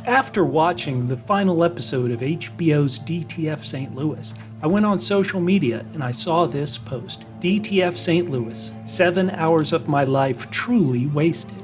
After watching the final episode of HBO's DTF St. Louis, I went on social media and I saw this post. DTF St. Louis, 7 hours of my life truly wasted.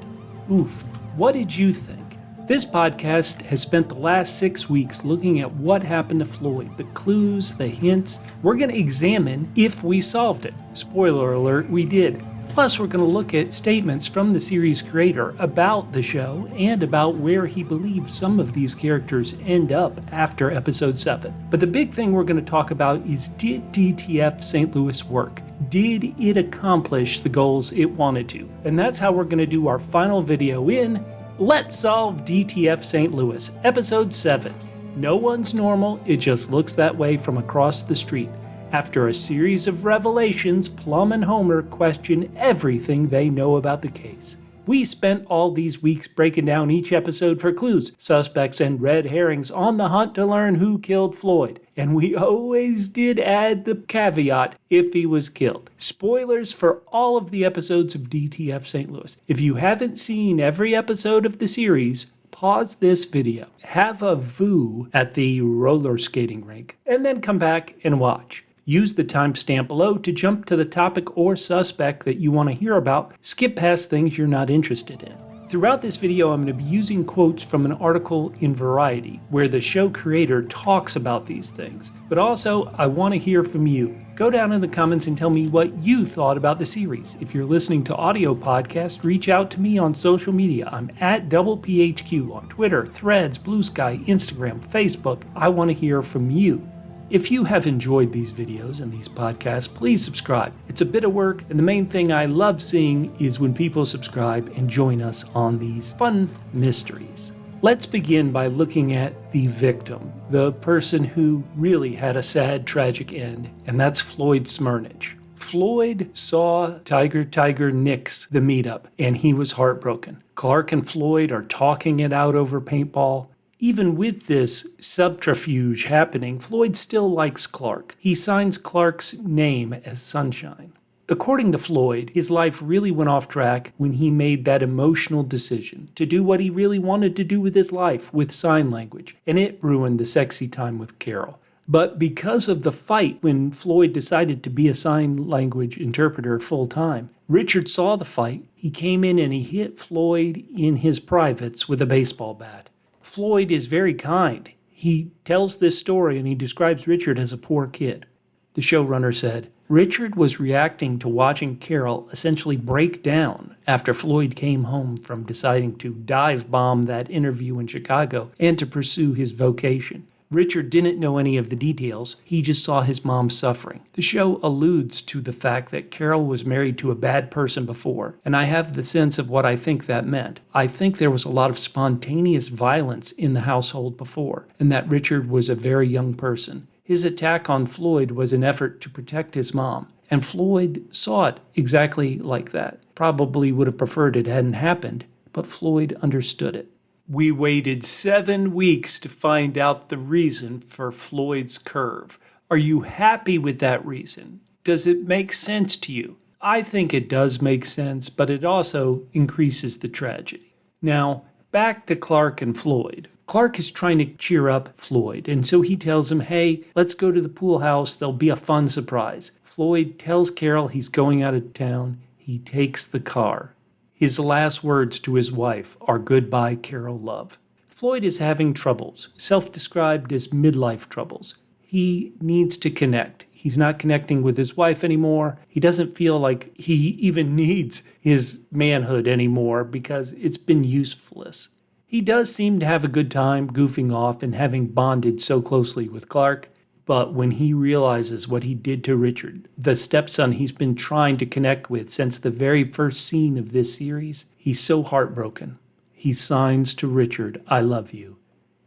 Oof, what did you think? This podcast has spent the last 6 weeks looking at what happened to Floyd, the clues, the hints. We're going to examine if we solved it. Spoiler alert, we did. Plus, we're going to look at statements from the series creator about the show and about where he believes some of these characters end up after episode 7. But the big thing we're going to talk about is, did DTF St. Louis work? Did it accomplish the goals it wanted to? And that's how we're going to do our final video in Let's Solve DTF St. Louis, episode 7. No one's normal, it just looks that way from across the street. After a series of revelations, Plum and Homer question everything they know about the case. We spent all these weeks breaking down each episode for clues, suspects, and red herrings on the hunt to learn who killed Floyd. And we always did add the caveat, if he was killed. Spoilers for all of the episodes of DTF St. Louis. If you haven't seen every episode of the series, pause this video, have a voo at the roller skating rink, and then come back and watch. Use the timestamp below to jump to the topic or suspect that you want to hear about. Skip past things you're not interested in. Throughout this video, I'm going to be using quotes from an article in Variety where the show creator talks about these things. But also, I want to hear from you. Go down in the comments and tell me what you thought about the series. If you're listening to audio podcast, reach out to me on social media. I'm at PHQ on Twitter, Threads, Blue Sky, Instagram, Facebook. I want to hear from you. If you have enjoyed these videos and these podcasts, please subscribe. It's a bit of work, and the main thing I love seeing is when people subscribe and join us on these fun mysteries. Let's begin by looking at the victim, the person who really had a sad, tragic end, and that's Floyd Smernitch. Floyd saw Tiger nix the meetup, and he was heartbroken. Clark and Floyd are talking it out over paintball. Even with this subterfuge happening, Floyd still likes Clark. He signs Clark's name as Sunshine. According to Floyd, his life really went off track when he made that emotional decision to do what he really wanted to do with his life, with sign language, and it ruined the sexy time with Carol. But because of the fight when Floyd decided to be a sign language interpreter full-time, Richard saw the fight. He came in and he hit Floyd in his privates with a baseball bat. Floyd is very kind. He tells this story and he describes Richard as a poor kid. The showrunner said, Richard was reacting to watching Carol essentially break down after Floyd came home from deciding to dive bomb that interview in Chicago and to pursue his vocation. Richard didn't know any of the details, he just saw his mom suffering. The show alludes to the fact that Carol was married to a bad person before, and I have the sense of what I think that meant. I think there was a lot of spontaneous violence in the household before, and that Richard was a very young person. His attack on Floyd was an effort to protect his mom, and Floyd saw it exactly like that. Probably would have preferred it hadn't happened, but Floyd understood it. We waited 7 weeks to find out the reason for Floyd's curve. Are you happy with that reason? Does it make sense to you? I think it does make sense, but it also increases the tragedy. Now, back to Clark and Floyd. Clark is trying to cheer up Floyd, and so he tells him, hey, let's go to the pool house. There'll be a fun surprise. Floyd tells Carol he's going out of town. He takes the car. His last words to his wife are goodbye, Carol, love. Floyd is having troubles, self-described as midlife troubles. He needs to connect. He's not connecting with his wife anymore. He doesn't feel like he even needs his manhood anymore because it's been useless. He does seem to have a good time goofing off and having bonded so closely with Clark. But when he realizes what he did to Richard, the stepson he's been trying to connect with since the very first scene of this series, he's so heartbroken. He signs to Richard, I love you,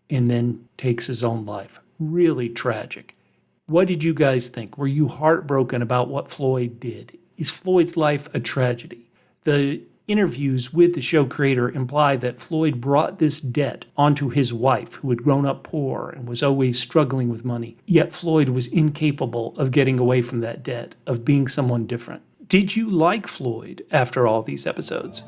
and then takes his own life. Really tragic. What did you guys think? Were you heartbroken about what Floyd did? Is Floyd's life a tragedy? The interviews with the show creator imply that Floyd brought this debt onto his wife, who had grown up poor and was always struggling with money. Yet Floyd was incapable of getting away from that debt, of being someone different. Did you like Floyd after all these episodes?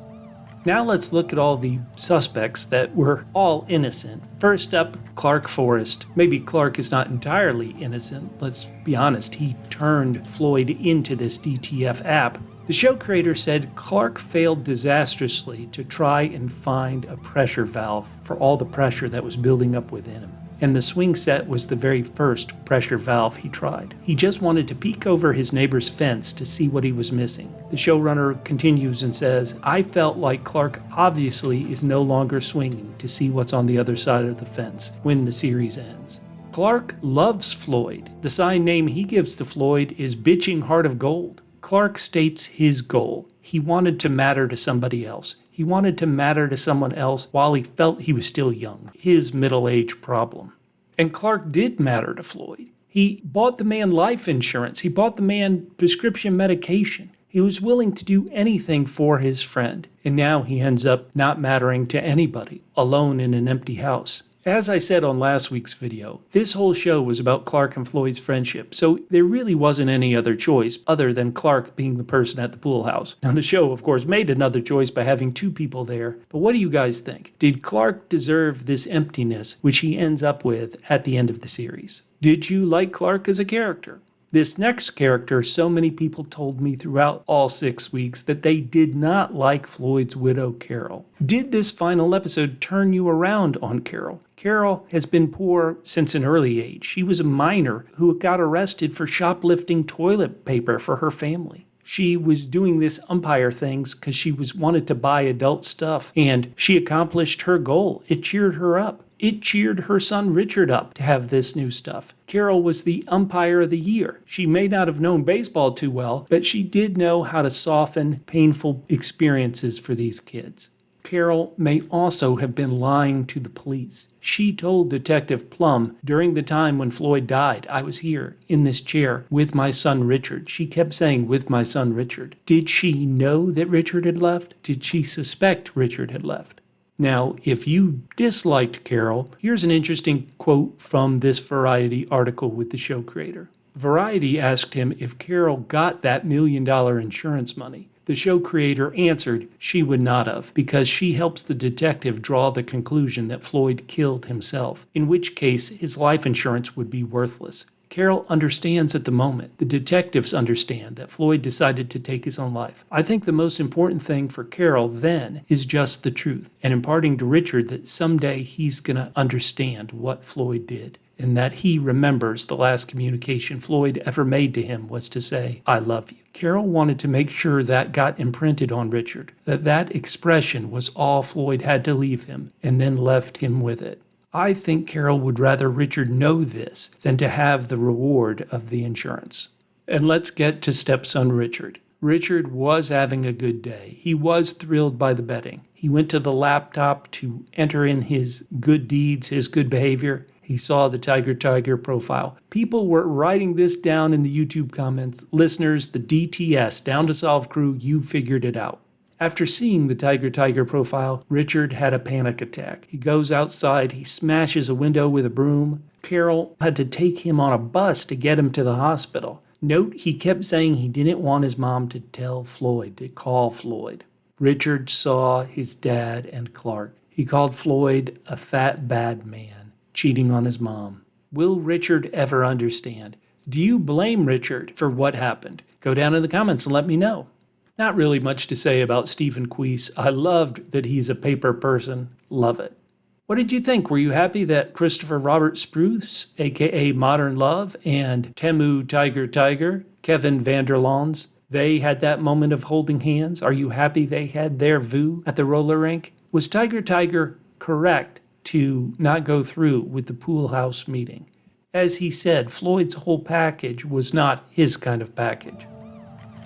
Now let's look at all the suspects that were all innocent. First up, Clark Forrest. Maybe Clark is not entirely innocent. Let's be honest, he turned Floyd into this DTF app. The show creator said Clark failed disastrously to try and find a pressure valve for all the pressure that was building up within him. And the swing set was the very first pressure valve he tried. He just wanted to peek over his neighbor's fence to see what he was missing. The showrunner continues and says, I felt like Clark obviously is no longer swinging to see what's on the other side of the fence when the series ends. Clark loves Floyd. The sign name he gives to Floyd is Bitching Heart of Gold. Clark states his goal. He wanted to matter to somebody else. He wanted to matter to someone else while he felt he was still young. His middle-age problem. And Clark did matter to Floyd. He bought the man life insurance. He bought the man prescription medication. He was willing to do anything for his friend. And now he ends up not mattering to anybody, alone in an empty house. As I said on last week's video, this whole show was about Clark and Floyd's friendship, so there really wasn't any other choice other than Clark being the person at the pool house. Now the show, of course, made another choice by having two people there, but what do you guys think? Did Clark deserve this emptiness which he ends up with at the end of the series? Did you like Clark as a character? This next character, so many people told me throughout all 6 weeks that they did not like Floyd's widow, Carol. Did this final episode turn you around on Carol? Carol has been poor since an early age. She was a minor who got arrested for shoplifting toilet paper for her family. She was doing this umpire things because she wanted to buy adult stuff, and she accomplished her goal. It cheered her up. It cheered her son Richard up to have this new stuff. Carol was the umpire of the year. She may not have known baseball too well, but she did know how to soften painful experiences for these kids. Carol may also have been lying to the police. She told Detective Plumb during the time when Floyd died, I was here in this chair with my son Richard. She kept saying, with my son Richard. Did she know that Richard had left? Did she suspect Richard had left? Now, if you disliked Carol, here's an interesting quote from this Variety article with the show creator. Variety asked him if Carol got that $1 million insurance money. The show creator answered she would not have, because she helps the detective draw the conclusion that Floyd killed himself, in which case his life insurance would be worthless. Carol understands at the moment. The detectives understand that Floyd decided to take his own life. I think the most important thing for Carol then is just the truth, and imparting to Richard that someday he's going to understand what Floyd did, and that he remembers the last communication Floyd ever made to him was to say, I love you. Carol wanted to make sure that got imprinted on Richard, that expression was all Floyd had to leave him, and then left him with it. I think Carol would rather Richard know this than to have the reward of the insurance. And let's get to stepson Richard. Richard was having a good day. He was thrilled by the betting. He went to the laptop to enter in his good deeds, his good behavior. He saw the Tiger Tiger profile. People were writing this down in the YouTube comments. Listeners, the DTS, Down to Solve crew, you figured it out. After seeing the Tiger Tiger profile, Richard had a panic attack. He goes outside, he smashes a window with a broom. Carol had to take him on a bus to get him to the hospital. Note, he kept saying he didn't want his mom to tell Floyd, to call Floyd. Richard saw his dad and Clark. He called Floyd a fat, bad man, cheating on his mom. Will Richard ever understand? Do you blame Richard for what happened? Go down in the comments and let me know. Not really much to say about Stephen Queece. I loved that he's a paper person. Love it. What did you think? Were you happy that Christopher Robert Spruce, a.k.a. Modern Love, and Temu Tiger Tiger, Kevin Vanderlons, they had that moment of holding hands? Are you happy they had their VU at the roller rink? Was Tiger Tiger correct to not go through with the pool house meeting? As he said, Floyd's whole package was not his kind of package.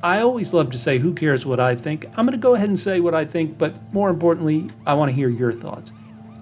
I always love to say, who cares what I think? I'm going to go ahead and say what I think, but more importantly, I want to hear your thoughts.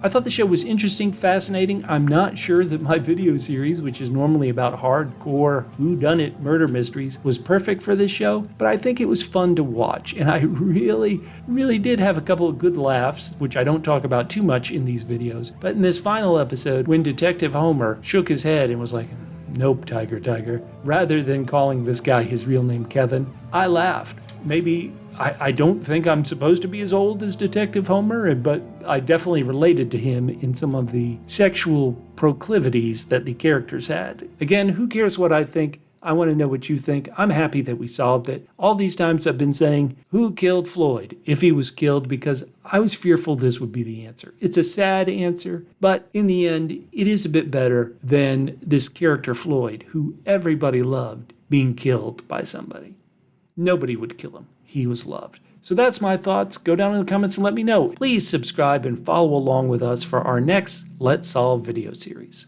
I thought the show was interesting, fascinating. I'm not sure that my video series, which is normally about hardcore whodunit murder mysteries, was perfect for this show, but I think it was fun to watch, and I really did have a couple of good laughs, which I don't talk about too much in these videos. But in this final episode, when Detective Homer shook his head and was like, nope, Tiger Tiger, rather than calling this guy his real name Kevin, I laughed. Maybe I don't think I'm supposed to be as old as Detective Homer, but I definitely related to him in some of the sexual proclivities that the characters had. Again, who cares what I think? I want to know what you think. I'm happy that we solved it. All these times I've been saying, who killed Floyd if he was killed, because I was fearful this would be the answer. It's a sad answer, but in the end, it is a bit better than this character Floyd, who everybody loved, being killed by somebody. Nobody would kill him. He was loved. So that's my thoughts. Go down in the comments and let me know. Please subscribe and follow along with us for our next Let's Solve video series.